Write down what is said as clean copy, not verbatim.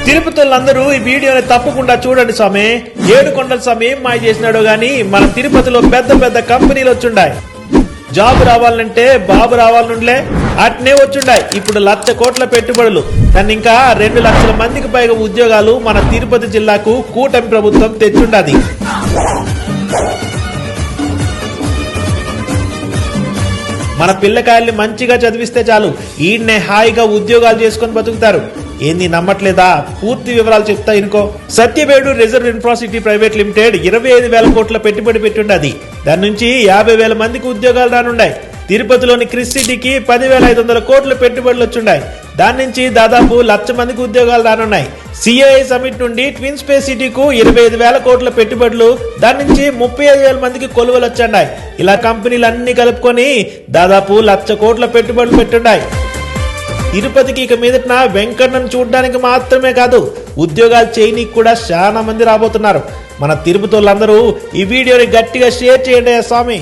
తిరుపతిలందరూ ఈ వీడియోని తప్పకుండా చూడండి స్వామి. 7 కొండల స్వామి ఏం మాయ చేసినాడో గాని మన తిరుపతిలో పెద్ద పెద్ద కంపెనీలు వచ్చుండాయి. జాబ్ రావాలంటే బాబు రావాలనుండలే అట్నే వచ్చుండాయి. ఇప్పుడు 1,00,000 కోట్ల పెట్టుబడులు, దాన్ని ఇంకా 2 లక్షల మందికి పైగా ఉద్యోగాలు మన తిరుపతి జిల్లాకు కూటమి ప్రభుత్వం తెచ్చుండాది. మన పిల్లకాయల్ని మంచిగా చదివిస్తే చాలు, ఈయన్నే హాయిగా ఉద్యోగాలు చేసుకుని బతుకుతారు. ఏంది నమ్మట్లేదా? పూర్తి వివరాలు చెప్తా ఇనుకో. సత్యవేడు రిజర్వ్ ఇన్ఫ్రాసిటీ ప్రైవేట్ లిమిటెడ్ 25,000 కోట్ల పెట్టుబడి పెట్టుండది. దాని నుంచి 50,000 మందికి ఉద్యోగాలు రానున్నాయి. తిరుపతిలోని క్రిస్ సిటీకి 10,500 కోట్ల పెట్టుబడులు వచ్చున్నాయి. దాని నుంచి దాదాపు 1,00,000 మందికి ఉద్యోగాలు రానున్నాయి. సిఐఐ సమిట్ నుండి ట్విన్ స్పేస్ సిటీకు 25,000 కోట్ల పెట్టుబడులు, దాని నుంచి 35,000 మందికి కొలువలు వచ్చున్నాయి. ఇలా కంపెనీలు అన్ని కలుపుకొని దాదాపు 1,00,000 కోట్ల పెట్టుబడులు పెట్టున్నాయి. తిరుపతికి ఇక మీదట వెంకన్నను చూడడానికి మాత్రమే కాదు, ఉద్యోగాలు చేయనీకి కూడా చాలా మంది రాబోతున్నారు. మన తిరుపతి వాళ్ళందరూ ఈ వీడియోని గట్టిగా షేర్ చేయండి స్వామి.